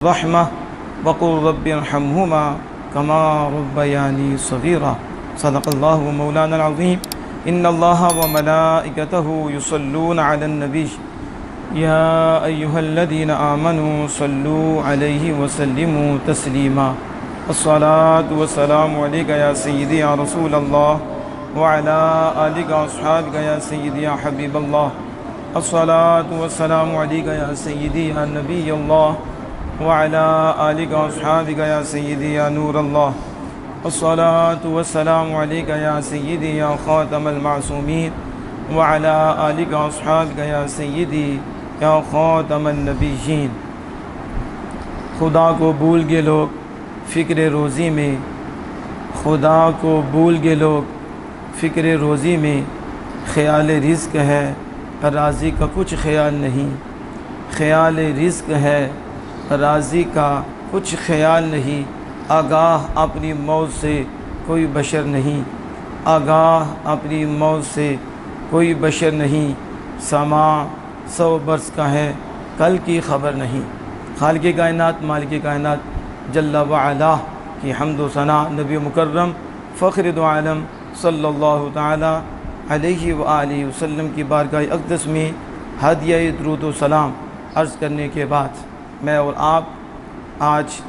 رحمة وقل رب ارحمهما كما ربياني صغيرا صدق الله مولانا العظيم إن الله وملائكته يصلون على النبي يا أيها الذين آمنوا صلوا عليه وسلموا تسليما الصلاة والسلام عليك يا سيدي يا رسول الله وعلى آلك وأصحابك يا سيدي يا حبيب الله الصلاة والسلام عليك يا سيدي يا نبي الله وعلى آلك وأصحابك يا سيدي يا نور الله الصلاة والسلام عليك يا سيدي يا خاتم المعصومين وعلى آلك وأصحابك يا سيدي یا خاتم النبیین۔ خدا کو بھول گئے لوگ فکر روزی میں، خدا کو بھول گئے لوگ فکر روزی میں، خیال رزق ہے راضی کا کچھ خیال نہیں، خیال رزق ہے راضی کا کچھ خیال نہیں، آگاہ اپنی موت سے کوئی بشر نہیں، آگاہ اپنی موت سے کوئی بشر نہیں، سما 100 برس کا ہے کل کی خبر نہیں۔ خالق کائنات مالک کائنات جل وعلا کی حمد و ثنا نبی مکرم فخر دو عالم صلی اللہ تعالی علیہ وآلہ وسلم کی بارگاہ اقدس میں ہدیہ درود و سلام عرض کرنے کے بعد میں اور آپ آج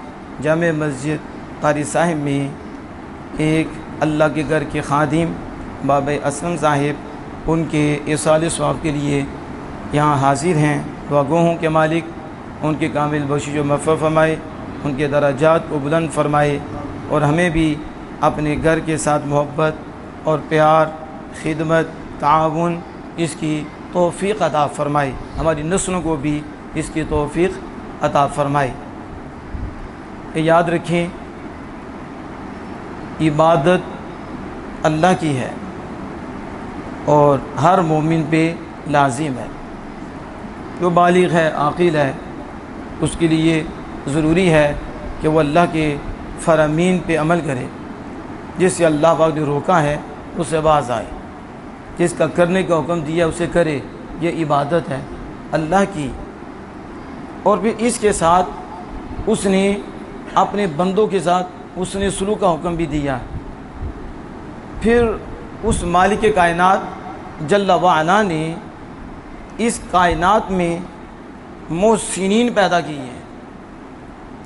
جامع مسجد قاری صاحب میں ایک اللہ کے گھر کے خادم بابا اسلم صاحب ان کے ایصال ثواب کے لیے یہاں حاضر ہیں۔ دعا گوہوں کے مالک ان کے کامل بخشش و مغفرت فرمائے، ان کے درجات کو بلند فرمائے، اور ہمیں بھی اپنے گھر کے ساتھ محبت اور پیار، خدمت، تعاون اس کی توفیق عطا فرمائے، ہماری نسلوں کو بھی اس کی توفیق عطا فرمائے۔ یاد رکھیں عبادت اللہ کی ہے اور ہر مومن پہ لازم ہے، جو بالغ ہے عاقل ہے اس کے لیے ضروری ہے کہ وہ اللہ کے فرامین پہ عمل کرے، جس سے اللہ پاک نے روکا ہے اس سے باز آئے، جس کا کرنے کا حکم دیا اسے کرے، یہ عبادت ہے اللہ کی۔ اور پھر اس کے ساتھ اس نے اپنے بندوں کے ساتھ اس نے سلوک کا حکم بھی دیا۔ پھر اس مالک کائنات جل وعلا نے اس کائنات میں محسنین پیدا کی ہیں،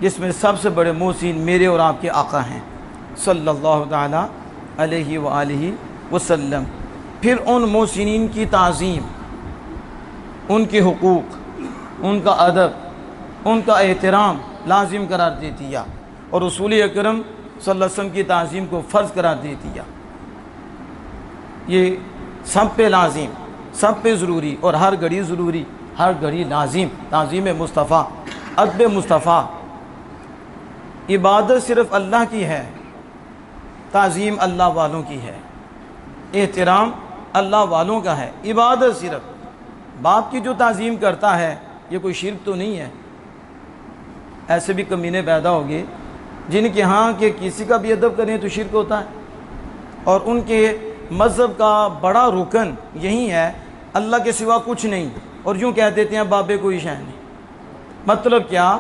جس میں سب سے بڑے محسن میرے اور آپ کے آقا ہیں صلی اللہ تعالی علیہ وآلہ وسلم۔ پھر ان محسنین کی تعظیم، ان کے حقوق، ان کا ادب، ان کا احترام لازم قرار دے دیا، اور رسول اکرم صلی اللہ علیہ وسلم کی تعظیم کو فرض قرار دے دیا۔ یہ سب پہ لازم، سب پہ ضروری، اور ہر گھڑی ضروری، ہر گھڑی لازم، تعظیم مصطفیٰ، ادب مصطفیٰ۔ عبادت صرف اللہ کی ہے، تعظیم اللہ والوں کی ہے، احترام اللہ والوں کا ہے۔ عبادت صرف باپ کی جو تعظیم کرتا ہے یہ کوئی شرک تو نہیں ہے۔ ایسے بھی کمینے پیدا ہو گئے جن کے ہاں کہ کسی کا بھی ادب کریں تو شرک ہوتا ہے، اور ان کے مذہب کا بڑا رکن یہی ہے اللہ کے سوا کچھ نہیں، اور یوں کہہ دیتے ہیں بابے کوئی شے نہیں۔ مطلب کیا؟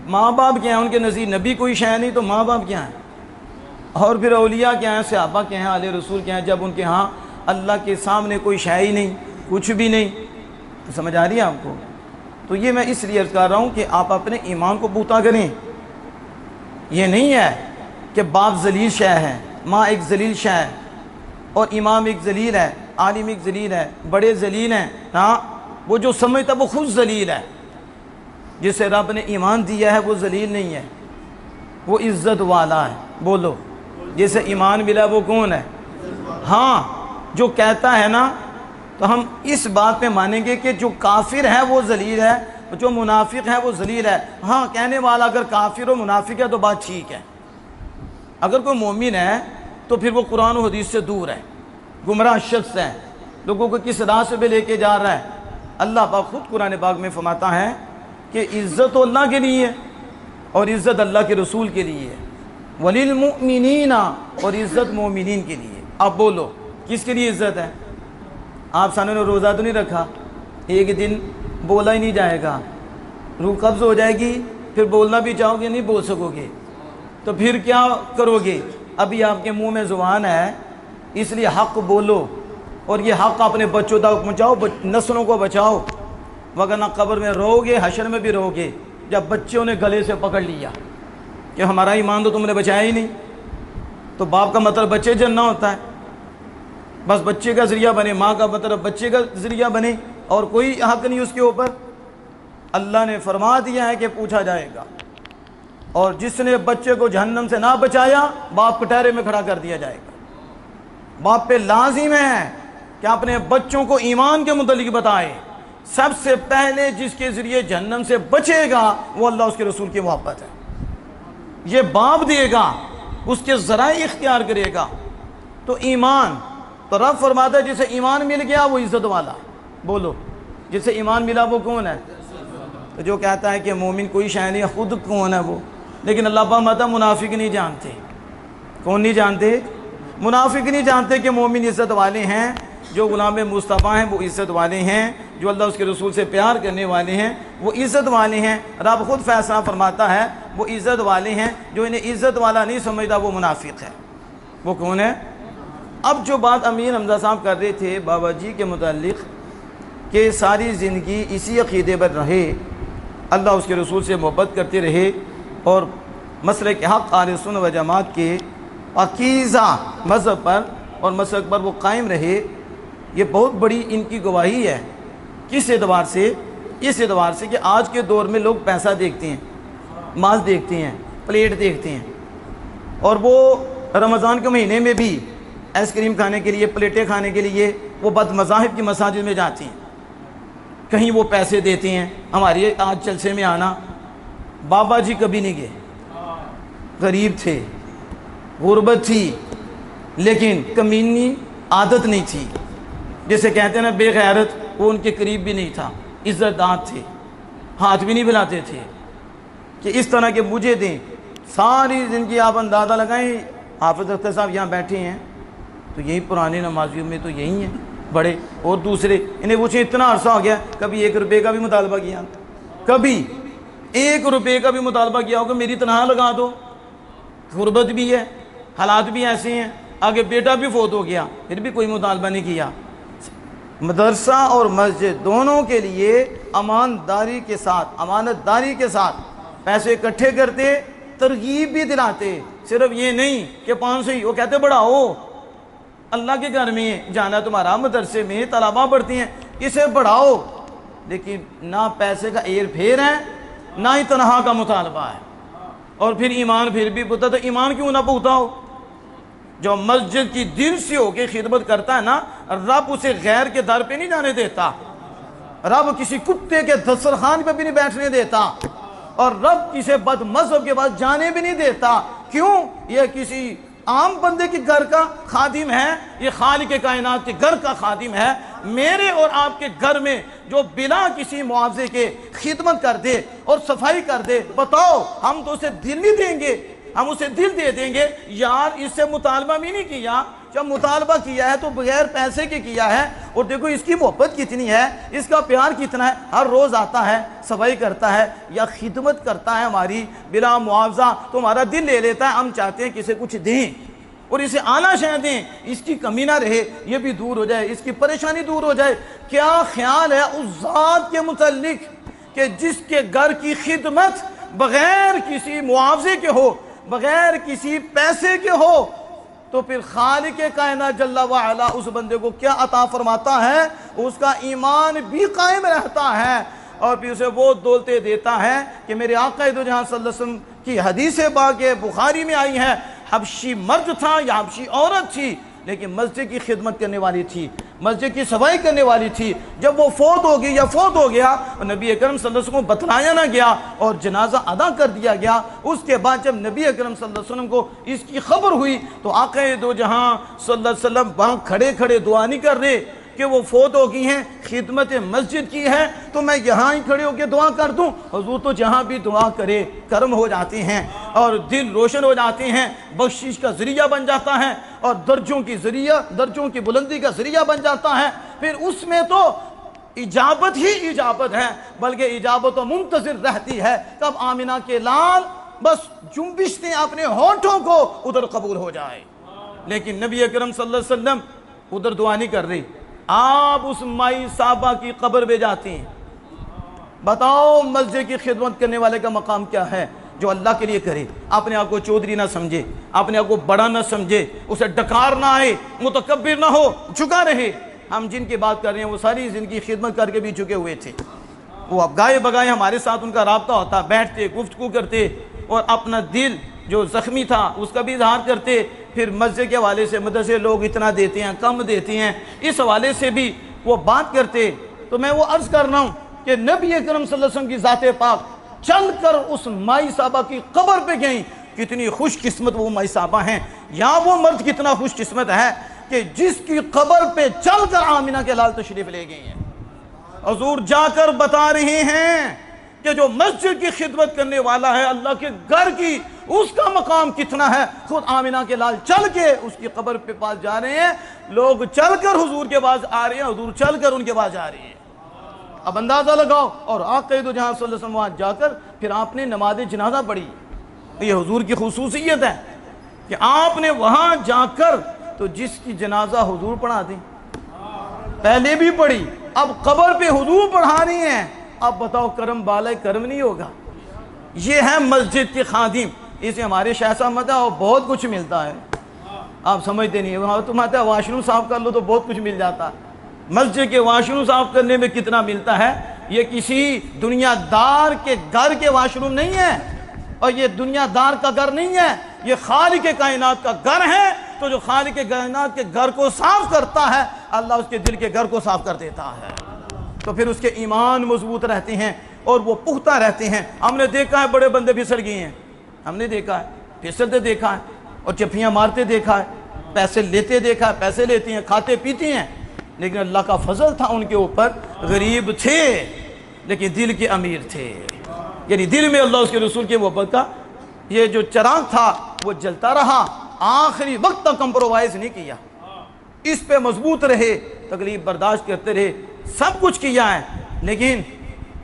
ماں باپ کیا ہیں ان کے نزدیک؟ نبی کوئی شے نہیں تو ماں باپ کیا ہیں؟ اور پھر اولیاء کیا ہیں؟ صحابہ کیا ہیں؟ آل رسول کیا ہیں؟ جب ان کے ہاں اللہ کے سامنے کوئی شے ہی نہیں، کچھ بھی نہیں۔ سمجھ آ رہی ہے آپ کو؟ تو یہ میں اس لیے عرض کر رہا ہوں کہ آپ اپنے ایمان کو پختہ کریں۔ یہ نہیں ہے کہ باپ ذلیل شے ہے، ماں ایک ذلیل شے ہے، اور امام ایک ذلیل ہے، عالم ایک ذلیل ہے، بڑے ذلیل ہیں۔ ہاں، وہ جو سمجھتا وہ خود ذلیل ہے، جسے رب نے ایمان دیا ہے وہ ذلیل نہیں ہے، وہ عزت والا ہے۔ بولو، جسے ایمان ملا وہ کون ہے؟ ہاں، جو کہتا ہے نا، تو ہم اس بات پہ مانیں گے کہ جو کافر ہے وہ ذلیل ہے، جو منافق ہے وہ ذلیل ہے۔ ہاں، کہنے والا اگر کافر و منافق ہے تو بات ٹھیک ہے، اگر کوئی مومن ہے تو پھر وہ قرآن و حدیث سے دور ہے، گمراہ شخص ہے، لوگوں کو کس راستے پہ لے کے جا رہا ہے۔ اللہ پاک خود قرآن پاک میں فرماتا ہے کہ عزت تو اللہ کے لیے ہے، اور عزت اللہ کے رسول کے لیے ہے، وَلِلْمُؤْمِنِينَ، اور عزت مومنین کے لیے۔ اب بولو کس کے لیے عزت ہے؟ آپ سانوں نے روزہ تو نہیں رکھا، ایک دن بولا ہی نہیں جائے گا، روح قبض ہو جائے گی پھر بولنا بھی چاہو گے نہیں بول سکو گے، تو پھر کیا کرو گے؟ ابھی آپ کے منہ میں زبان ہے، اس لیے حق بولو، اور یہ حق اپنے بچوں تک پہنچاؤ، نسلوں کو بچاؤ، وگرنہ قبر میں رو گے، حشر میں بھی رو گے جب بچوں نے گلے سے پکڑ لیا کہ ہمارا ایمان تو تم نے بچایا ہی نہیں۔ تو باپ کا مطلب بچے جننا ہوتا ہے، بس بچے کا ذریعہ بنے، ماں کا مطلب بچے کا ذریعہ بنے، اور کوئی حق نہیں اس کے اوپر۔ اللہ نے فرما دیا ہے کہ پوچھا جائے گا، اور جس نے بچے کو جہنم سے نہ بچایا باپ کٹہرے میں کھڑا کر دیا جائے گا۔ باپ پہ لازم ہے کہ اپنے بچوں کو ایمان کے متعلق بتائے۔ سب سے پہلے جس کے ذریعے جہنم سے بچے گا وہ اللہ اس کے رسول کی محبت ہے، یہ باپ دے گا، اس کے ذرائع اختیار کرے گا۔ تو ایمان، تو رب فرماتا ہے جسے ایمان مل گیا وہ عزت والا۔ بولو، جسے ایمان ملا وہ کون ہے؟ تو جو کہتا ہے کہ مومن کوئی شے نہیں، خود کون ہے وہ؟ لیکن اللہ پاک فرماتا ہے منافق نہیں جانتے۔ کون نہیں جانتے؟ منافق نہیں جانتے کہ مومن عزت والے ہیں، جو غلام مصطفیٰ ہیں وہ عزت والے ہیں، جو اللہ اس کے رسول سے پیار کرنے والے ہیں وہ عزت والے ہیں۔ رب خود فیصلہ فرماتا ہے وہ عزت والے ہیں، جو انہیں عزت والا نہیں سمجھتا وہ منافق ہے۔ وہ کون ہے؟ اب جو بات امیر حمزہ صاحب کر رہے تھے بابا جی کے متعلق کہ ساری زندگی اسی عقیدے پر رہے، اللہ اس کے رسول سے محبت کرتے رہے، اور مسلک حق اہل سنت و جماعت کے پاکیزہ مذہب پر اور مسلک پر وہ قائم رہے، یہ بہت بڑی ان کی گواہی ہے۔ کس اعتبار سے؟ اس اعتبار سے کہ آج کے دور میں لوگ پیسہ دیکھتے ہیں، مال دیکھتے ہیں، پلیٹ دیکھتے ہیں، اور وہ رمضان کے مہینے میں بھی آئس کریم کھانے کے لیے، پلیٹیں کھانے کے لیے وہ بد مذاہب کی مساجد میں جاتی ہیں، کہیں وہ پیسے دیتے ہیں ہمارے آج جلسے میں آنا۔ بابا جی کبھی نہیں گئے، غریب تھے، غربت تھی، لیکن کمینی عادت نہیں تھی، جسے کہتے ہیں نا بے غیرت، وہ ان کے قریب بھی نہیں تھا، عزت دار تھے، ہاتھ بھی نہیں بلاتے تھے کہ اس طرح کے مجھے دیں۔ ساری زندگی آپ اندازہ لگائیں، حافظ اختر صاحب یہاں بیٹھے ہیں تو یہی پرانے نمازیوں میں تو یہی ہیں بڑے، اور دوسرے انہیں پوچھیں اتنا عرصہ ہو گیا کبھی 1 روپے کا بھی مطالبہ کیا؟ کبھی 1 روپے کا بھی مطالبہ کیا ہوگا میری تنخواہ لگا دو؟ غربت بھی ہے، حالات بھی ایسے ہیں، آگے بیٹا بھی فوت ہو گیا پھر بھی کوئی مطالبہ نہیں کیا۔ مدرسہ اور مسجد دونوں کے لیے امانت داری کے ساتھ پیسے اکٹھے کرتے، ترغیب بھی دلاتے، صرف یہ نہیں کہ 500 ہی، وہ کہتے بڑھاؤ، اللہ کے گھر میں جانا تمہارا، مدرسے میں طلباء پڑھتی ہیں، اسے بڑھاؤ، لیکن نہ پیسے کا ایر پھیر ہے نہ ہی تنخواہ کا مطالبہ ہے۔ اور پھر ایمان پھر بھی پوتا، تو ایمان کیوں نہ پوتا ہو؟ جو مسجد کی دل سے ہو کے خدمت کرتا ہے نا، رب اسے غیر کے در پہ نہیں جانے دیتا، رب کسی کتے کے دسترخوان پہ بھی نہیں بیٹھنے دیتا، اور رب کسی بد مذہب کے پاس جانے بھی نہیں دیتا۔ کیوں؟ یہ کسی عام بندے کے گھر کا خادم ہے، یہ خالق کائنات کے گھر کا خادم ہے۔ میرے اور آپ کے گھر میں جو بلا کسی معاوضے کے خدمت کر دے اور صفائی کر دے، بتاؤ ہم تو اسے دل نہیں دیں گے؟ ہم اسے دل دے دیں گے یار اس سے مطالبہ بھی نہیں کیا، جب مطالبہ کیا ہے تو بغیر پیسے کے کیا ہے، اور دیکھو اس کی محبت کتنی ہے، اس کا پیار کتنا ہے، ہر روز آتا ہے، صفائی کرتا ہے یا خدمت کرتا ہے ہماری بلا معاوضہ، تو ہمارا دل لے لیتا ہے، ہم چاہتے ہیں کہ اسے کچھ دیں اور اسے اعلیٰ شے دیں، اس کی کمی نہ رہے، یہ بھی دور ہو جائے، اس کی پریشانی دور ہو جائے۔ کیا خیال ہے اس ذات کے متعلق کہ جس کے گھر کی خدمت بغیر کسی معاوضے کے ہو، بغیر کسی پیسے کے ہو، تو پھر خالق کائنات جل وعلا اس بندے کو کیا عطا فرماتا ہے؟ اس کا ایمان بھی قائم رہتا ہے، اور پھر اسے وہ دولتیں دیتا ہے کہ میرے آقا دو جہاں صلی اللہ علیہ وسلم کی حدیث پاک بخاری میں آئی ہے، حبشی مرد تھا یا حبشی عورت تھی، لیکن مسجد کی خدمت کرنے والی تھی، مسجد کی صفائی کرنے والی تھی۔ جب وہ فوت ہو گئی یا فوت ہو گیا، نبی اکرم صلی اللہ علیہ وسلم کو بتلایا نہ گیا اور جنازہ ادا کر دیا گیا۔ اس کے بعد جب نبی اکرم صلی اللہ علیہ وسلم کو اس کی خبر ہوئی تو آقا دو جہاں صلی اللہ علیہ وسلم وہاں کھڑے کھڑے دعا نہیں کر رہے کہ وہ فوت ہو گئی ہیں، خدمت مسجد کی ہے تو میں یہاں ہی کھڑے ہو کے دعا کر دوں۔ حضور تو جہاں بھی دعا کرے کرم ہو جاتے ہیں اور دل روشن ہو جاتے ہیں، بخشش کا ذریعہ بن جاتا ہے اور درجوں کی بلندی کا ذریعہ بن جاتا ہے۔ پھر اس میں تو اجابت ہی اجابت ہے، بلکہ اجابت و منتظر رہتی ہے کب آمنہ کے لال بس جنبش دیں اپنے ہونٹوں کو ادھر قبول ہو جائے۔ لیکن نبی اکرم صلی اللہ علیہ وسلم ادھر دعا نہیں کر رہی، آپ اس مائی صاحبہ کی قبر پہ جاتی ہیں۔ بتاؤ مسجد کی خدمت کرنے والے کا مقام کیا ہے؟ جو اللہ کے لیے کرے، اپنے آپ کو چودھری نہ سمجھے، اپنے آپ کو بڑا نہ سمجھے، اسے ڈکار نہ آئے، متکبر نہ ہو، جھکا رہے۔ ہم جن کی بات کر رہے ہیں وہ ساری زندگی خدمت کر کے بھی چکے ہوئے تھے، وہ اب گائے بگائے ہمارے ساتھ ان کا رابطہ ہوتا، بیٹھتے گفتگو کرتے اور اپنا دل جو زخمی تھا اس کا بھی اظہار کرتے۔ پھر مسجد کے حوالے سے مدرسے لوگ اتنا دیتے ہیں، کم دیتے ہیں، اس حوالے سے بھی وہ بات کرتے۔ تو میں وہ عرض کر رہا ہوں کہ نبی اکرم صلی اللہ علیہ وسلم کی ذات پاک چل کر اس مائی صاحبہ کی قبر پہ گئیں، کتنی خوش قسمت وہ مائی صاحبہ ہیں، یا وہ مرد کتنا خوش قسمت ہے کہ جس کی قبر پہ چل کر آمنہ کے لال تشریف لے گئی ہیں۔ حضور جا کر بتا رہے ہیں کہ جو مسجد کی خدمت کرنے والا ہے، اللہ کے گھر کی، اس کا مقام کتنا ہے۔ خود آمنہ کے لال چل کے اس کی قبر پہ پاس جا رہے ہیں، لوگ چل کر حضور کے پاس آ رہے ہیں، حضور چل کر ان کے پاس جا رہے ہیں۔ اب اندازہ لگاؤ، اور آقا دو جہاں صلی اللہ علیہ وسلم وہاں جا کر پھر آپ نے نماز جنازہ پڑھی۔ یہ حضور کی خصوصیت ہے کہ آپ نے وہاں جا کر تو جس کی جنازہ حضور پڑھا دیں، پہلے بھی پڑھی، اب قبر پہ حضور پڑھا رہی ہیں، اب بتاؤ کرم بالائے کرم نہیں ہوگا؟ یہ ہے مسجد کے خادم۔ اسے ہمارے شیخ صاحب اور بہت کچھ ملتا ہے، آپ سمجھتے نہیں، وہاں تم آتے ہیں واش روم صاف کر لو تو بہت کچھ مل جاتا ہے۔ مسجد کے واش روم صاف کرنے میں کتنا ملتا ہے، یہ کسی دنیا دار کے گھر کے واش روم نہیں ہے، اور یہ دنیا دار کا گھر نہیں ہے، یہ خالق کائنات کا گھر ہے۔ تو جو خالق کائنات کے گھر کو صاف کرتا ہے، اللہ اس کے دل کے گھر کو صاف کر دیتا ہے، تو پھر اس کے ایمان مضبوط رہتے ہیں اور وہ پختہ رہتے ہیں۔ ہم نے دیکھا ہے بڑے بندے پھسل گئے ہیں، ہم نے دیکھا ہے، پھسلتے دیکھا ہے، اور چپیاں مارتے دیکھا ہے، پیسے لیتے دیکھا ہے، پیسے لیتے ہیں، کھاتے پیتے ہیں، لیکن اللہ کا فضل تھا ان کے اوپر، غریب تھے لیکن دل کے امیر تھے، یعنی دل میں اللہ اس کے رسول کی محبت کا یہ جو چراغ تھا وہ جلتا رہا، آخری وقت تک کمپرومائز نہیں کیا، اس پہ مضبوط رہے، تکلیف برداشت کرتے رہے، سب کچھ کیا ہے، لیکن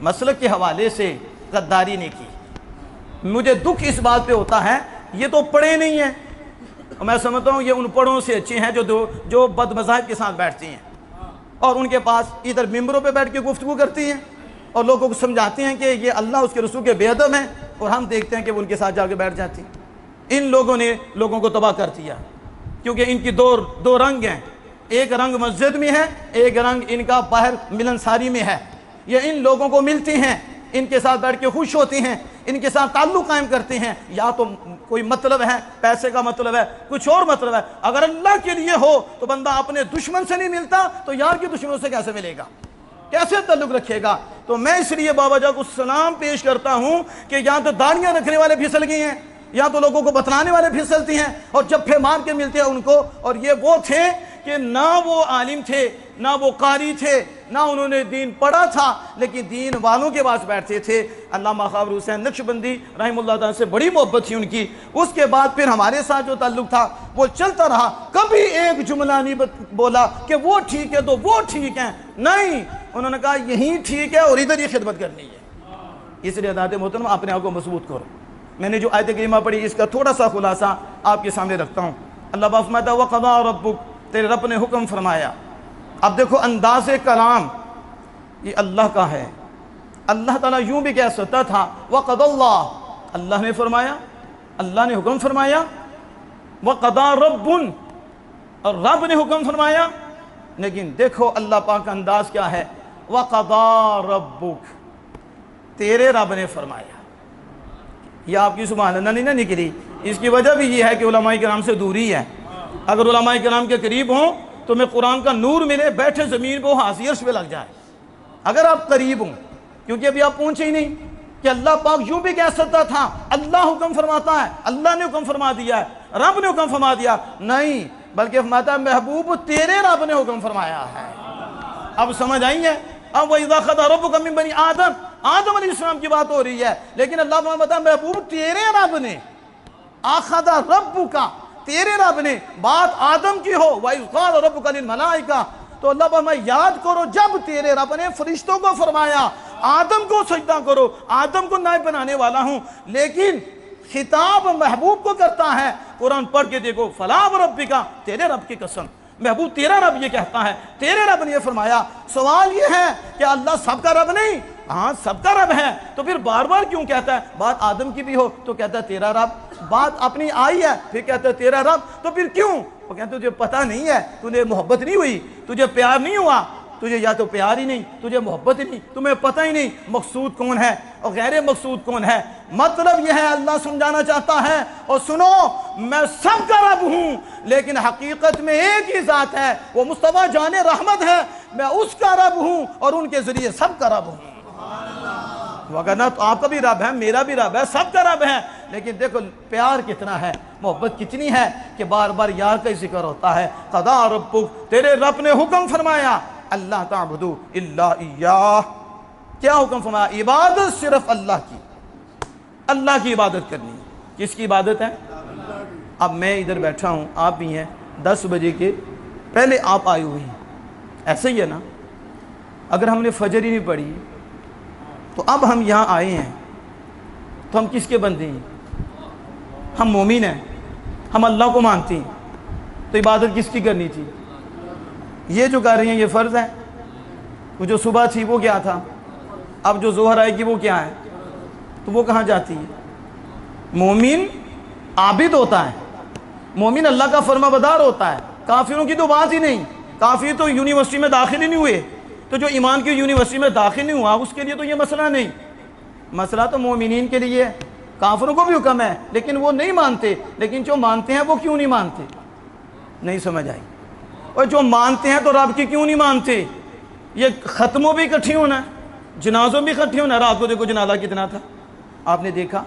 مسلک کے حوالے سے غداری نہیں کی۔ مجھے دکھ اس بات پہ ہوتا ہے، یہ تو پڑھے نہیں ہیں، میں سمجھتا ہوں یہ ان پڑھوں سے اچھے ہیں جو بد مذاہب کے ساتھ بیٹھتی ہیں اور ان کے پاس ادھر ممبروں پہ بیٹھ کے گفتگو کرتی ہیں اور لوگوں کو سمجھاتے ہیں کہ یہ اللہ اس کے رسول کے بے ادب ہیں، اور ہم دیکھتے ہیں کہ وہ ان کے ساتھ جا کے بیٹھ جاتی ہیں۔ ان لوگوں نے لوگوں کو تباہ کر دیا، کیونکہ ان کی دو رنگ ہیں، ایک رنگ مسجد میں ہے، ایک رنگ ان کا باہر ملنساری میں ہے۔ یہ ان لوگوں کو ملتی ہیں، ان کے ساتھ بیٹھ کے خوش ہوتے ہیں، ان کے ساتھ تعلق قائم کرتے ہیں، یا تو کوئی مطلب ہے، پیسے کا مطلب ہے، کچھ اور مطلب ہے۔ اگر اللہ کے لیے ہو تو بندہ اپنے دشمن سے نہیں ملتا تو یار کے دشمنوں سے کیسے ملے گا، کیسے تعلق رکھے گا؟ تو میں اس لیے بابا جان کو سلام پیش کرتا ہوں کہ یہاں تو داڑیاں رکھنے والے پھسل گئے ہیں، یا تو لوگوں کو بتلانے والے پھسلتی ہیں اور جب مار کے ملتے ہیں ان کو، اور یہ وہ تھے کہ نہ وہ عالم تھے، نہ وہ قاری تھے، نہ انہوں نے دین پڑھا تھا، لیکن دین والوں کے پاس بیٹھتے تھے۔ علامہ خواجہ حسین نقشبندی رحمہ اللہ تعالیٰ سے بڑی محبت تھی ان کی، اس کے بعد پھر ہمارے ساتھ جو تعلق تھا وہ چلتا رہا، کبھی ایک جملہ نہیں بولا کہ وہ ٹھیک ہے تو وہ ٹھیک ہے، نہیں، انہوں نے کہا یہی ٹھیک ہے اور ادھر ہی خدمت کرنی ہے۔ اس لیے حضرات محترم اپنے آپ کو مضبوط کرو۔ میں نے جو آیت کریمہ پڑھی اس کا تھوڑا سا خلاصہ آپ کے سامنے رکھتا ہوں۔ اللہ پاک فرماتا ہے وَقَضَىٰ رَبُّكَ، تیرے رب نے حکم فرمایا۔ اب دیکھو انداز کلام یہ اللہ کا ہے، اللہ تعالیٰ یوں بھی کہہ سکتا تھا وَقَضَى اللَّهُ، اللہ نے فرمایا، اللہ نے حکم فرمایا، وَقَضَىٰ رَبٌّ، اور رب نے حکم فرمایا، لیکن دیکھو اللہ پاک کا انداز کیا ہے، وَقَضَىٰ رَبُّكَ، تیرے رب نے فرمایا۔ یہ آپ کی سبحان اللہ نہیں نہ نکلی، اس کی وجہ بھی یہ ہے کہ علماء کرام سے دوری ہے۔ اگر علماء کرام کے قریب ہوں تو میں قرآن کا نور ملے، بیٹھے زمین پہ حاضی عرش پہ لگ جائے۔ اگر آپ قریب ہوں، کیونکہ ابھی آپ پہنچے ہی نہیں کہ اللہ پاک یوں بھی کہہ سکتا تھا اللہ حکم فرماتا ہے، اللہ نے حکم فرما دیا ہے، رب نے حکم فرما دیا، نہیں، بلکہ فرماتا ہے محبوب تیرے رب نے حکم فرمایا ہے۔ اب سمجھ آئی ہے؟ اب وَإِذَا خَذَ رَبُّكَ مِن بَنِي آدم، آدم علیہ السلام کی بات ہو رہی ہے، لیکن اللہ فرماتا ہے محبوب تیرے رب نے، آخذ ربک، تیرے رب نے، بات آدم کی ہو، وَإِذْ قَالَ رَبُّكَ لِلْمَلَائِكَةِ، تو اللہ ہمیں یاد کرو جب تیرے رب نے فرشتوں کو فرمایا آدم کو سجدہ کرو، آدم کو نائب بنانے والا ہوں، لیکن خطاب محبوب کو کرتا ہے۔ قرآن پڑھ کے دیکھو، فلا وربک، تیرے رب کی قسم، محبوب تیرا رب یہ کہتا ہے، تیرے رب نے یہ فرمایا۔ سوال یہ ہے کہ اللہ سب کا رب نہیں؟ ہاں سب کا رب ہے، تو پھر بار بار کیوں کہتا ہے؟ بات آدم کی بھی ہو تو کہتا ہے تیرا رب، بات اپنی آئی ہے پھر کہتا ہے تیرا رب، تو پھر کیوں؟ وہ کہتے تجھے پتہ نہیں ہے، تجھے محبت نہیں ہوئی، تجھے پیار نہیں ہوا، تجھے یا تو پیار ہی نہیں، تجھے محبت ہی نہیں، تمہیں پتہ ہی نہیں مقصود کون ہے اور غیر مقصود کون ہے۔ مطلب یہ ہے اللہ سمجھانا چاہتا ہے، اور سنو میں سب کا رب ہوں، لیکن حقیقت میں ایک ہی ذات ہے، وہ مصطفیٰ جان رحمت ہے، میں اس کا رب ہوں اور ان کے ذریعے سب کا رب ہوں۔ وگرنہ تو آپ کا بھی رب ہے، میرا بھی رب ہے، سب کا رب ہے، لیکن دیکھو پیار کتنا ہے، محبت کتنی ہے کہ بار بار یار کا ہی ذکر ہوتا ہے۔ قضا ربک، تیرے رب نے حکم فرمایا اللہ تعبدو الا ایاہ، کیا حکم فرمایا؟ عبادت صرف اللہ کی، اللہ کی عبادت کرنی۔ کس کی عبادت ہے؟ اب میں ادھر بیٹھا ہوں، آپ بھی ہیں، 10 بجے کے پہلے آپ آئے ہوئے ہیں، ایسے ہی ہے نا؟ اگر ہم نے فجر ہی نہیں پڑھی تو اب ہم یہاں آئے ہیں تو ہم کس کے بندے ہیں؟ ہم مومن ہیں، ہم اللہ کو مانتے ہیں، تو عبادت کس کی کرنی تھی؟ یہ جو کر رہی ہیں یہ فرض ہے۔ وہ جو صبح تھی وہ کیا تھا؟ اب جو ظہر آئے گی وہ کیا ہے؟ تو وہ کہاں جاتی ہے؟ مومن عابد ہوتا ہے، مومن اللہ کا فرما بردار ہوتا ہے۔ کافروں کی تو بات ہی نہیں، کافر تو یونیورسٹی میں داخل ہی نہیں ہوئے، تو جو ایمان کی یونیورسٹی میں داخل نہیں ہوا اس کے لیے تو یہ مسئلہ نہیں، مسئلہ تو مومنین کے لیے ہے۔ کافروں کو بھی حکم ہے لیکن وہ نہیں مانتے، لیکن جو مانتے ہیں وہ کیوں نہیں مانتے؟ نہیں سمجھ آئی؟ اور جو مانتے ہیں تو رب کی کیوں نہیں مانتے؟ یہ ختموں بھی اکٹھی ہونا ہے، جنازوں بھی اکٹھی ہونا ہے۔ رات کو دیکھو جنازہ کتنا تھا، آپ نے دیکھا؟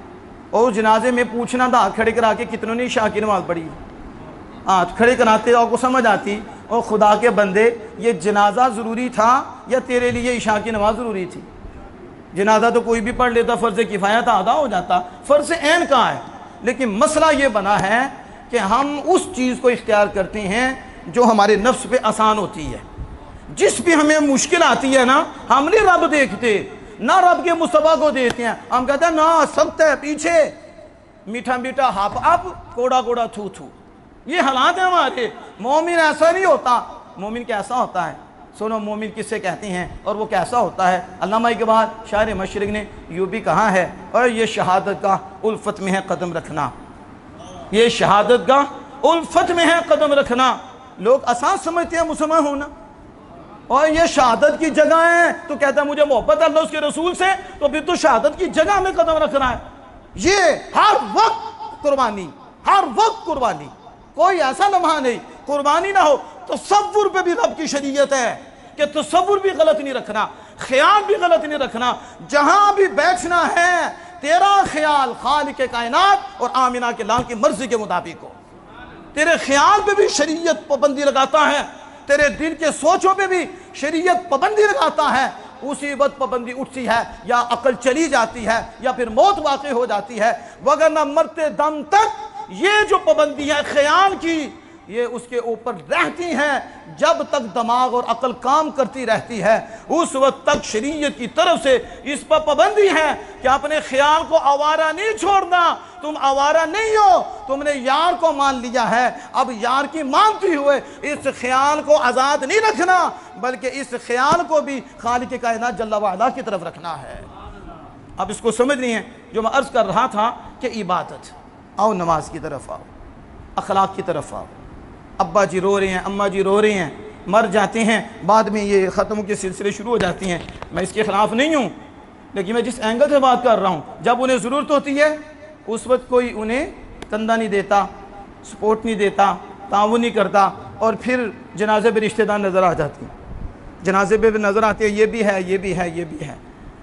اور اس جنازے میں پوچھنا تھا ہاتھ کھڑے کرا کے کتنوں نے عشاء کی نماز پڑھی؟ ہاتھ کھڑے کراتے آپ کو سمجھ آتی، اور خدا کے بندے یہ جنازہ ضروری تھا یا تیرے لیے عشاء کی نماز ضروری تھی؟ جنازہ تو کوئی بھی پڑھ لیتا، فرض کفایہ تھا، ادا ہو جاتا، فرض عین کہاں ہے؟ لیکن مسئلہ یہ بنا ہے کہ ہم اس چیز کو اختیار کرتے ہیں جو ہمارے نفس پہ آسان ہوتی ہے۔ جس بھی ہمیں مشکل آتی ہے نا، ہم نہیں رب دیکھتے، نہ رب کے مصطفیٰ کو دیکھتے ہیں، ہم کہتے ہیں نا سخت ہے پیچھے، میٹھا میٹھا ہاپ اپ، کوڑا کوڑا تھو تھو۔ یہ حالات ہیں ہمارے۔ مومن ایسا نہیں ہوتا۔ مومن کیسا ہوتا ہے؟ سنو مومن کس سے کہتے ہیں اور وہ کیسا ہوتا ہے؟ علامہ اقبال شاعر مشرق نے یوں بھی کہا ہے، اور یہ شہادت کا الفت میں ہے قدم رکھنا، یہ شہادت کا الفت میں ہے قدم رکھنا۔ لوگ آسان سمجھتے ہیں مسلمان ہونا، اور یہ شہادت کی جگہ ہے، تو کہتا ہے مجھے محبت ہے اللہ اس کے رسول سے، تو پھر تو شہادت کی جگہ میں قدم رکھنا ہے۔ یہ ہر وقت قربانی، ہر وقت قربانی، کوئی ایسا لمحہ نہیں قربانی نہ ہو۔ تصور پہ بھی رب کی شریعت ہے کہ تصور بھی غلط نہیں رکھنا، خیال بھی غلط نہیں رکھنا۔ جہاں بھی بیٹھنا ہے تیرا خیال خالق کائنات اور آمنہ کے لال کی مرضی کے مطابق ہو۔ تیرے خیال پہ بھی شریعت پابندی لگاتا ہے، تیرے دل کے سوچوں پہ بھی شریعت پابندی لگاتا ہے۔ اسی وقت پابندی اٹھتی ہے یا عقل چلی جاتی ہے یا پھر موت واقع ہو جاتی ہے، وگرنہ مرتے دم تک یہ جو پابندی ہے خیال کی، یہ اس کے اوپر رہتی ہیں۔ جب تک دماغ اور عقل کام کرتی رہتی ہے اس وقت تک شریعت کی طرف سے اس پر پابندی ہے کہ اپنے خیال کو آوارہ نہیں چھوڑنا۔ تم آوارہ نہیں ہو، تم نے یار کو مان لیا ہے، اب یار کی مانتی ہوئے اس خیال کو آزاد نہیں رکھنا، بلکہ اس خیال کو بھی خالق کائنات جل وعلا کی طرف رکھنا ہے۔ اب اس کو سمجھ نہیں ہے جو میں عرض کر رہا تھا کہ عبادت، آؤ نماز کی طرف آؤ، اخلاق کی طرف آؤ۔ ابا جی رو رہے ہیں، اماں جی رو رہے ہیں، مر جاتے ہیں، بعد میں یہ ختموں کے سلسلے شروع ہو جاتی ہیں۔ میں اس کے خلاف نہیں ہوں، لیکن میں جس اینگل سے بات کر رہا ہوں، جب انہیں ضرورت ہوتی ہے اس وقت کوئی انہیں کندھا نہیں دیتا، سپورٹ نہیں دیتا، تعاون نہیں کرتا، اور پھر جنازے پہ رشتہ دار نظر آ جاتے ہیں، جنازے پہ نظر آتے ہیں، یہ بھی ہے یہ بھی ہے یہ بھی ہے،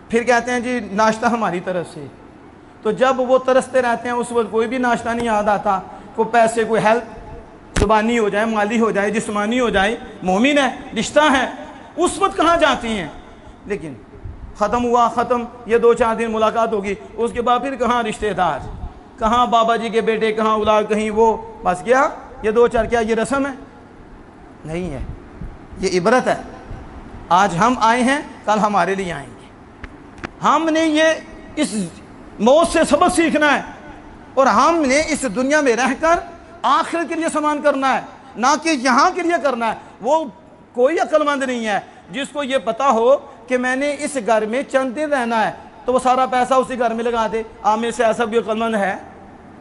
پھر کہتے ہیں جی ناشتہ ہماری طرف سے۔ تو جب وہ ترستے رہتے ہیں اس وقت کوئی بھی ناشتہ نہیں یاد آتا، کوئی پیسے کوئی ہیلپ زبانی ہو جائے، مالی ہو جائے، جسمانی ہو جائے، مومن ہے، رشتہ ہے، اس وقت کہاں جاتی ہیں؟ لیکن ختم ہوا، ختم، یہ 2-4 دن ملاقات ہوگی، اس کے بعد پھر کہاں رشتہ دار، کہاں بابا جی کے بیٹے، کہاں اولاد، کہیں وہ، بس کیا یہ 2-4، کیا یہ رسم ہے؟ نہیں ہے، یہ عبرت ہے. آج ہم آئے ہیں، کل ہمارے لیے آئیں گے. ہم نے یہ اس موت سے سبق سیکھنا ہے، اور ہم نے اس دنیا میں رہ کر آخرت کے لیے سامان کرنا ہے، نہ کہ یہاں کے لیے کرنا ہے. وہ کوئی عقل مند نہیں ہے جس کو یہ پتا ہو کہ میں نے اس گھر میں چند دن رہنا ہے تو وہ سارا پیسہ اسی گھر میں لگا دے. آپ میں سے ایسا بھی عقل مند ہے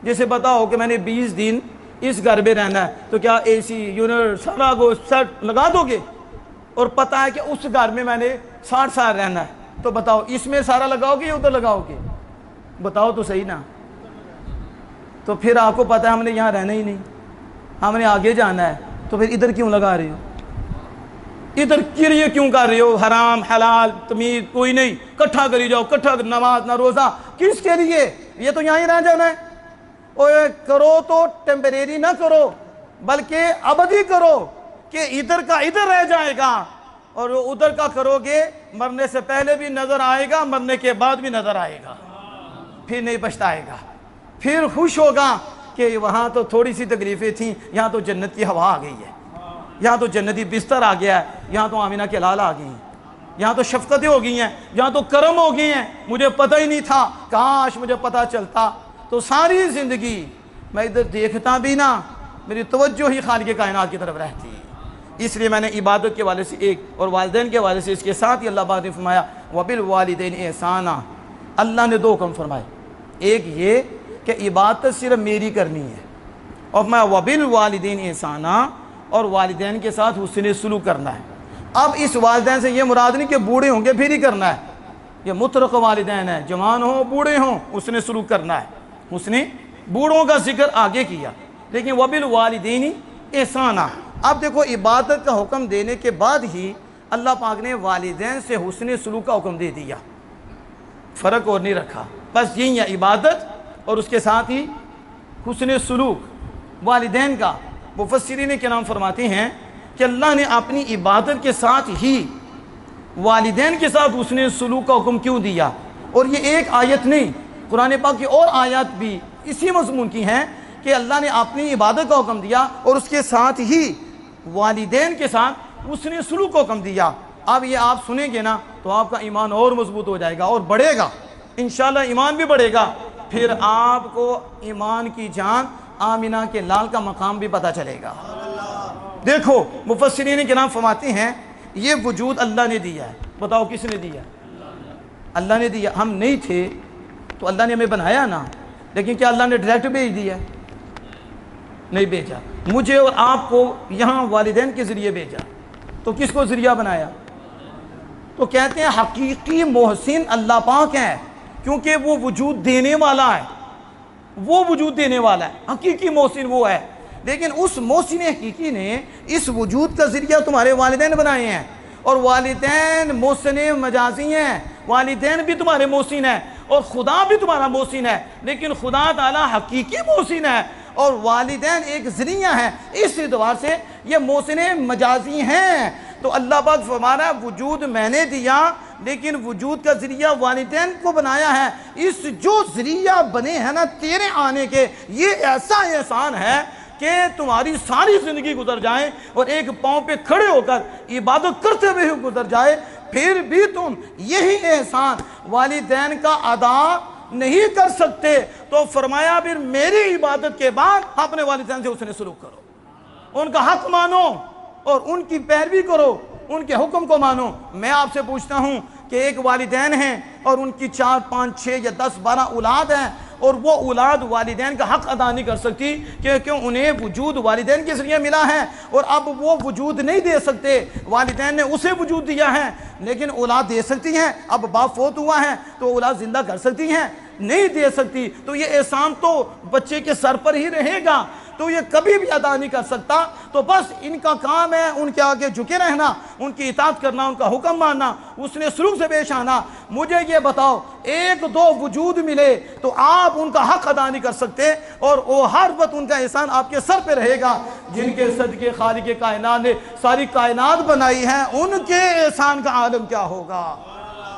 جسے پتا ہو کہ میں نے 20 دن اس گھر میں رہنا ہے تو کیا اے سی یونٹ سارا کو سیٹ لگا دو گے؟ اور پتا ہے کہ اس گھر میں نے 60 سال رہنا ہے تو بتاؤ اس میں سارا لگاؤ گے یا ادھر لگاؤ گے؟ بتاؤ تو صحیح نا. تو پھر آپ کو پتا ہے ہم نے یہاں رہنا ہی نہیں، ہم نے آگے جانا ہے، تو پھر ادھر کیوں لگا رہے ہو؟ ادھر کے لیے کیوں کر رہے ہو؟ حرام حلال تمیز کوئی نہیں، کٹھا کری جاؤ، کٹھا نماز نہ روزہ، کس کے لیے؟ یہ تو یہاں ہی رہ جانا ہے. اور کرو تو ٹیمپریری نہ کرو بلکہ ابدی کرو کہ ادھر کا ادھر رہ جائے گا، اور ادھر کا کرو گے مرنے سے پہلے بھی نظر آئے گا، مرنے کے بعد بھی نظر آئے گا، پھر نہیں پچھتائے گا، پھر خوش ہوگا کہ وہاں تو تھوڑی سی تکلیفیں تھیں، یہاں تو جنت کی ہوا آ گئی ہے، یہاں تو جنتی بستر آ گیا ہے، یہاں تو آمینہ کے لال آ گئی ہیں، یہاں تو شفقتیں ہو گئی ہیں، یہاں تو کرم ہو گئی ہیں. مجھے پتہ ہی نہیں تھا، کاش مجھے پتہ چلتا تو ساری زندگی میں ادھر دیکھتا بھی نہ، میری توجہ ہی خالق کائنات کی طرف رہتی. اس لیے میں نے عبادت کے والے سے ایک اور والدین کے والے سے اس کے ساتھ ہی اللہ پاک نے فرمایا وَبِالْوَالِدَيْنِ احسانا. اللہ نے 2 حکم فرمائے، ایک یہ کہ عبادت صرف میری کرنی ہے، اور میں وَبِالْوَالِدَيْنِ احسانا، اور والدین کے ساتھ حسن سلوک کرنا ہے. اب اس والدین سے یہ مراد نہیں کہ بوڑھے ہوں گے پھر ہی کرنا ہے، یہ مطلق والدین ہے، جوان ہوں بوڑھے ہوں حسن سلوک کرنا ہے. حسن بوڑھوں کا ذکر آگے کیا، لیکن وَبِالْوَالِدَيْنِ احسانا. اب دیکھو عبادت کا حکم دینے کے بعد ہی اللہ پاک نے والدین سے حسن سلوک کا حکم دے دیا، فرق اور نہیں رکھا، بس یہی ہے عبادت اور اس کے ساتھ ہی حسن سلوک والدین کا. مفسرین کرام فرماتے ہیں کہ اللہ نے اپنی عبادت کے ساتھ ہی والدین کے ساتھ حسن سلوک کا حکم کیوں دیا؟ اور یہ ایک آیت نہیں، قرآن پاک کی اور آیات بھی اسی مضمون کی ہیں کہ اللہ نے اپنی عبادت کا حکم دیا اور اس کے ساتھ ہی والدین کے ساتھ حسن سلوک کا حکم دیا. اب یہ آپ سنیں گے نا تو آپ کا ایمان اور مضبوط ہو جائے گا اور بڑھے گا، انشاءاللہ ایمان بھی بڑھے گا. پھر آپ کو ایمان کی جان آمینہ کے لال کا مقام بھی پتہ چلے گا. دیکھو مفسرین کرام فرماتے ہیں یہ وجود اللہ نے دیا ہے. بتاؤ کس نے دیا؟ اللہ نے دیا. ہم نہیں تھے تو اللہ نے ہمیں بنایا نا، لیکن کیا اللہ نے ڈائریکٹ بھیج دیا؟ نہیں بھیجا. مجھے اور آپ کو یہاں والدین کے ذریعے بھیجا، تو کس کو ذریعہ بنایا؟ تو کہتے ہیں حقیقی محسن اللہ پاک ہے، کیونکہ وہ وجود دینے والا ہے، وہ وجود دینے والا ہے، حقیقی محسن وہ ہے. لیکن اس محسن حقیقی نے اس وجود کا ذریعہ تمہارے والدین بنائے ہیں، اور والدین محسن مجازی ہیں، والدین بھی تمہارے محسن ہیں، اور خدا بھی تمہارا محسن ہے، لیکن خدا تعالی حقیقی محسن ہے اور والدین ایک ذریعہ ہے. اس اعتبار سے یہ محسن مجازی ہیں. تو اللہ پاک فرما رہا ہے وجود میں نے دیا لیکن وجود کا ذریعہ والدین کو بنایا ہے. اس جو ذریعہ بنے ہیں نا تیرے آنے کے، یہ ایسا احسان ہے کہ تمہاری ساری زندگی گزر جائے اور ایک پاؤں پہ کھڑے ہو کر عبادت کرتے ہوئے گزر جائے، پھر بھی تم یہی احسان والدین کا ادا نہیں کر سکتے. تو فرمایا پھر میری عبادت کے بعد اپنے والدین سے حسن سلوک کرو، ان کا حق مانو اور ان کی پیروی کرو، ان کے حکم کو مانو. میں آپ سے پوچھتا ہوں کہ ایک والدین ہیں اور ان کی 4 5 6 یا 10 12 اولاد ہیں، اور وہ اولاد والدین کا حق ادا نہیں کر سکتی کیونکہ انہیں وجود والدین کے ذریعے ملا ہے، اور اب وہ وجود نہیں دے سکتے. والدین نے اسے وجود دیا ہے لیکن اولاد دے سکتی ہیں. اب باپ فوت ہوا ہے تو اولاد زندہ کر سکتی ہیں؟ نہیں دے سکتی. تو یہ احسان تو بچے کے سر پر ہی رہے گا، تو یہ کبھی بھی ادا نہیں کر سکتا. تو بس ان کا کام ہے ان کے آگے جھکے رہنا، ان کی اطاعت کرنا، ان کا حکم ماننا، اس نے سلوک سے پیش آنا. مجھے یہ بتاؤ 1 2 وجود ملے تو آپ ان کا حق ادا نہیں کر سکتے، اور وہ ہر وقت ان کا احسان آپ کے سر پہ رہے گا. جن کے صدقے خالق کائنات نے ساری کائنات بنائی ہے، ان کے احسان کا عالم کیا ہوگا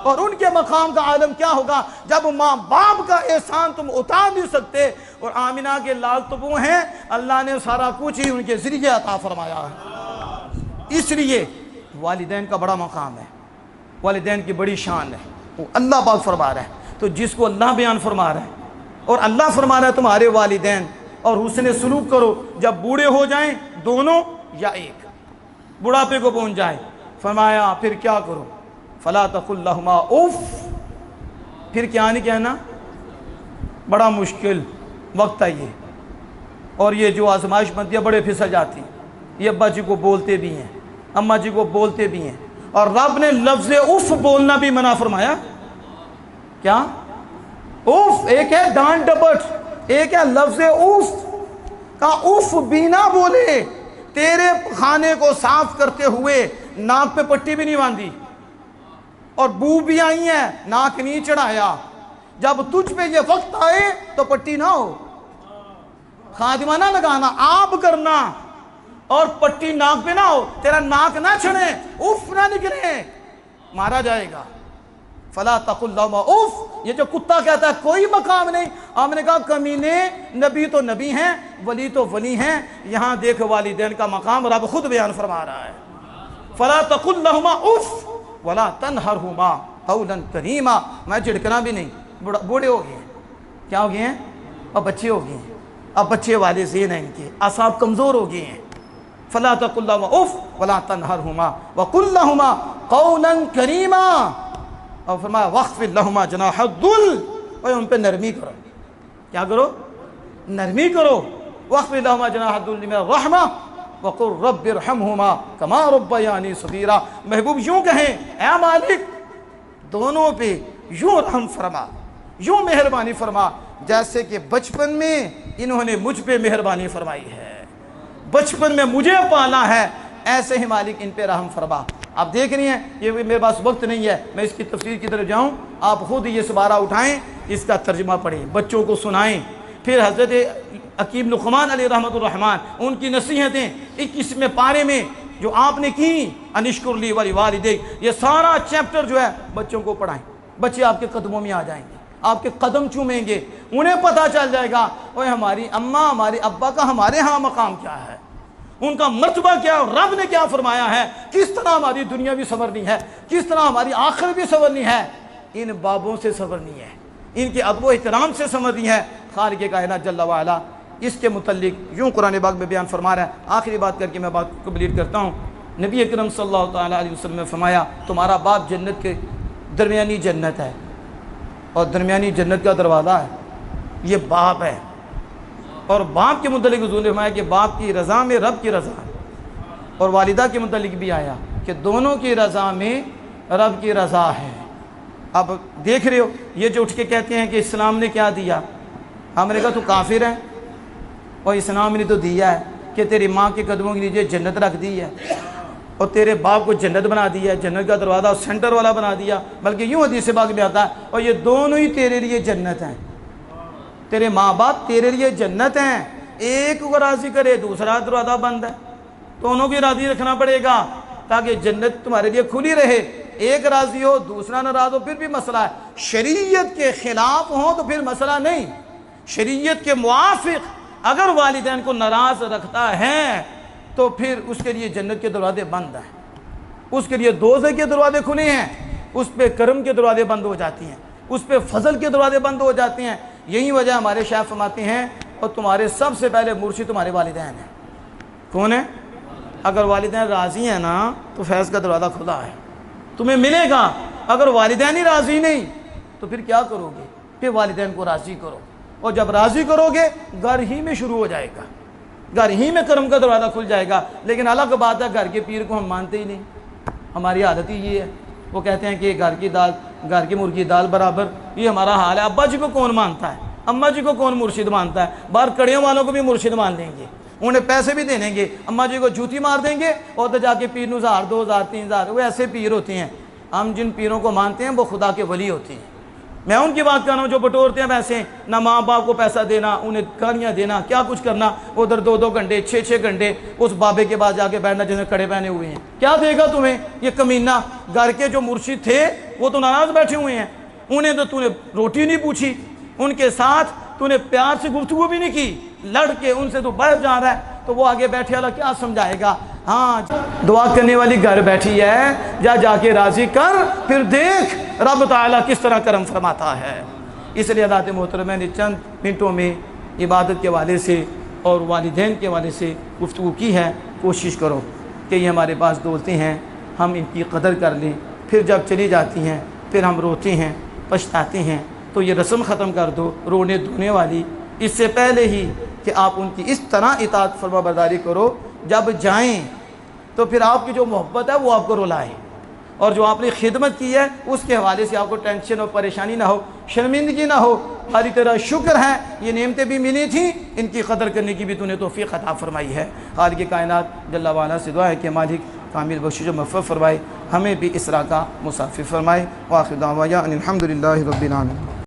اور ان کے مقام کا عالم کیا ہوگا جب ماں باپ کا احسان تم اتار نہیں سکتے. اور آمینہ کے لال تو وہ ہیں اللہ نے سارا کچھ ہی ان کے ذریعے عطا فرمایا ہے. اس لیے والدین کا بڑا مقام ہے، والدین کی بڑی شان ہے، وہ اللہ پاک فرما رہا ہے۔ تو جس کو اللہ بیان فرما رہا ہے اور اللہ فرما رہا ہے تمہارے والدین اور حسن سلوک کرو، جب بوڑھے ہو جائیں دونوں یا ایک، بڑھاپے کو پہنچ جائے، فرمایا پھر کیا کرو؟ فلا تقل لہما اف، پھر کیا نہیں کہنا؟ بڑا مشکل وقت ہے یہ، اور یہ جو آزمائش بنتی ہے بڑے پھسل جاتی ہیں، یہ ابا جی کو بولتے بھی ہیں، اماں جی کو بولتے بھی ہیں، اور رب نے لفظ اف بولنا بھی منع فرمایا۔ کیا؟ اف، ایک ہے ڈانٹ ڈپٹ، ایک ہے لفظ اف کا، اف بھی نہ بولے، تیرے کھانے کو صاف کرتے ہوئے ناک پہ پٹی بھی نہیں باندھی اور بو بھی آئی ہے، ناک نہیں چڑھایا، جب تجھ پہ یہ وقت آئے تو پٹی نہ ہو، خاتمہ نہ لگانا، آپ کرنا، اور پٹی ناک پہ نہ ہو، تیرا ناک نہ چھڑے، اف نہ نکلے، مارا جائے گا۔ فلا تقل لہما اف، یہ جو کتا کہتا ہے کوئی مقام نہیں، ہم نے کہا کمینے، نبی تو نبی ہیں، ولی تو ولی ہیں، یہاں دیکھ والدین کا مقام رب خود بیان فرما رہا ہے۔ فلا تقل لہما اف ولا تنہرہما قولا کریما، میں جھڑکنا بھی نہیں، بوڑھے ہو گئے ہیں، کیا ہو گئے ہیں؟ اب بچے ہو گئے ہیں، اب بچے والے ذہن ہیں ان کے، اعصاب کمزور ہو گئے ہیں۔ فلا تقل لہما اف ولا تنہرہما وقل لہما قولا کریما، اور فرمایا واخفض لہما جناح الذل، اور ان پہ نرمی کرو، کیا کرو؟ نرمی کرو۔ واخفض لہما جناح الذل من الرحمہ وقل رب ارحمہما کما ربیانی صغیرا، محبوب یوں کہیں اے مالک دونوں پہ یوں رحم فرما، یوں مہربانی فرما جیسے کہ بچپن میں انہوں نے مجھ پہ مہربانی فرمائی ہے، بچپن میں مجھے پالا ہے، ایسے ہی مالک ان پہ رحم فرما۔ آپ دیکھ رہی ہیں، یہ میرے پاس وقت نہیں ہے میں اس کی تفسیر کی طرف جاؤں، آپ خود یہ سبارہ اٹھائیں، اس کا ترجمہ پڑھیں، بچوں کو سنائیں، پھر حضرت حکیم لقمان علیہ رحمۃ الرحمن ان کی نصیحتیں 21ویں پارے میں جو آپ نے کی، انشکر لی ولوالدیک، یہ سارا چیپٹر جو ہے بچوں کو پڑھائیں، بچے آپ کے قدموں میں آ جائیں گے، آپ کے قدم چومیں گے، انہیں پتہ چل جائے گا اوہ ہماری اماں ہمارے ابا کا ہمارے ہاں مقام کیا ہے، ان کا مرتبہ کیا ہے، رب نے کیا فرمایا ہے، کس طرح ہماری دنیا بھی سنورنی ہے، کس طرح ہماری آخرت بھی سنورنی ہے، ان بابوں سے سنورنی ہے، ان کے ادب و احترام سے سنورنی ہے۔ خالق کائنات جل وعلا اس کے متعلق یوں قرآن پاک میں بیان فرما رہا ہے۔ آخری بات کر کے میں بات کو کمپلیٹ کرتا ہوں۔ نبی اکرم صلی اللہ تعالیٰ علیہ وسلم نے فرمایا تمہارا باپ جنت کے درمیانی جنت ہے، اور درمیانی جنت کا دروازہ ہے، یہ باپ ہے، اور باپ کے متعلق حضور نے فرمایا کہ باپ کی رضا میں رب کی رضا ہے، اور والدہ کے متعلق بھی آیا کہ دونوں کی رضا میں رب کی رضا ہے۔ اب دیکھ رہے ہو یہ جو اٹھ کے کہتے ہیں کہ اسلام نے کیا دیا، ہم نے کہا تو کافر ہے، اور اسلام نے تو دیا ہے کہ تیری ماں کے قدموں کے نیچے جنت رکھ دی ہے، اور تیرے باپ کو جنت بنا دیا ہے، جنت کا دروازہ سینٹر والا بنا دیا، بلکہ یوں حدیث پاک میں آتا ہے اور یہ دونوں ہی تیرے لیے جنت ہیں، تیرے ماں باپ تیرے لیے جنت ہیں، ایک کو راضی کرے دوسرا دروازہ بند ہے، دونوں کی راضی رکھنا پڑے گا تاکہ جنت تمہارے لیے کھلی رہے، ایک راضی ہو دوسرا ناراض ہو پھر بھی مسئلہ ہے، شریعت کے خلاف ہو تو پھر مسئلہ نہیں، شریعت کے موافق اگر والدین کو ناراض رکھتا ہے تو پھر اس کے لیے جنت کے دروازے بند ہیں، اس کے لیے دوزخ کے دروازے کھلے ہیں، اس پہ کرم کے دروازے بند ہو جاتی ہیں، اس پہ فضل کے دروازے بند ہو جاتے ہیں۔ یہی وجہ ہمارے شیخ فرماتے ہیں اور تمہارے سب سے پہلے مرشد تمہارے والدین ہیں۔ کون ہے؟ اگر والدین راضی ہیں نا تو فیض کا دروازہ کھلا ہے، تمہیں ملے گا۔ اگر والدین ہی راضی نہیں تو پھر کیا کرو گے؟ پھر والدین کو راضی کرو، اور جب راضی کرو گے گھر ہی میں شروع ہو جائے گا، گھر ہی میں کرم کا دروازہ کھل جائے گا۔ لیکن الگ بات ہے گھر کے پیر کو ہم مانتے ہی نہیں، ہماری عادت ہی یہ ہے، وہ کہتے ہیں کہ گھر کی دال گھر کی مرغی دال برابر، یہ ہمارا حال ہے۔ ابا جی کو کون مانتا ہے، اماں جی کو کون مرشد مانتا ہے؟ باہر کڑیوں والوں کو بھی مرشد مان لیں گے، انہیں پیسے بھی دے دیں گے، اماں جی کو جوتی مار دیں گے، اور تو جا کے پیر 1000 2000 3000 وہ ایسے پیر ہوتے ہیں۔ ہم جن پیروں کو مانتے ہیں وہ خدا کے ولی ہوتے ہیں۔ میں ان کی بات کر رہا ہوں جو بٹورتے ہیں پیسے، نہ ماں باپ کو پیسہ دینا، انہیں گالیاں دینا، کیا کچھ کرنا، ادھر 2 گھنٹے 6 گھنٹے اس بابے کے پاس جا کے بیٹھنا جس نے کڑے پہنے ہوئے ہیں، کیا دے گا تمہیں یہ کمینہ؟ گھر کے جو مرشد تھے وہ تو ناراض بیٹھے ہوئے ہیں، انہیں تو نے روٹی نہیں پوچھی، ان کے ساتھ نے پیار سے گفتگو بھی نہیں کی، لڑ کے ان سے تو باہر جا رہا ہے، تو وہ آگے بیٹھے والا کیا سمجھائے گا؟ ہاں دعا کرنے والی گھر بیٹھی ہے، جا کے راضی کر، پھر دیکھ رب تعالیٰ کس طرح کرم فرماتا ہے۔ اس لیے حضرات محترمہ نے چند منٹوں میں عبادت کے حوالے سے اور والدین کے حوالے سے گفتگو کی ہے۔ کوشش کرو کہ یہ ہمارے پاس دولتیں ہیں، ہم ان کی قدر کر لیں، پھر جب چلی جاتی ہیں پھر ہم روتے ہیں، پچھتاتے ہیں، تو یہ رسم ختم کر دو رونے دھونے والی، اس سے پہلے ہی کہ آپ ان کی اس طرح اطاعت فرما برداری کرو، جب جائیں تو پھر آپ کی جو محبت ہے وہ آپ کو رلائے، اور جو آپ نے خدمت کی ہے اس کے حوالے سے آپ کو ٹینشن اور پریشانی نہ ہو، شرمندگی نہ ہو، ہماری طرح شکر ہے یہ نعمتیں بھی ملی تھیں، ان کی قدر کرنے کی بھی تو نے توفیق عطا فرمائی ہے۔ خالق کائنات جل وعلا سے دعا ہے کہ مالک کامل بخشش و مغفرت فرمائے، ہمیں بھی اسرا کا مسافر فرمائے۔ وآخر دعوانا ان الحمد للہ رب العالمین۔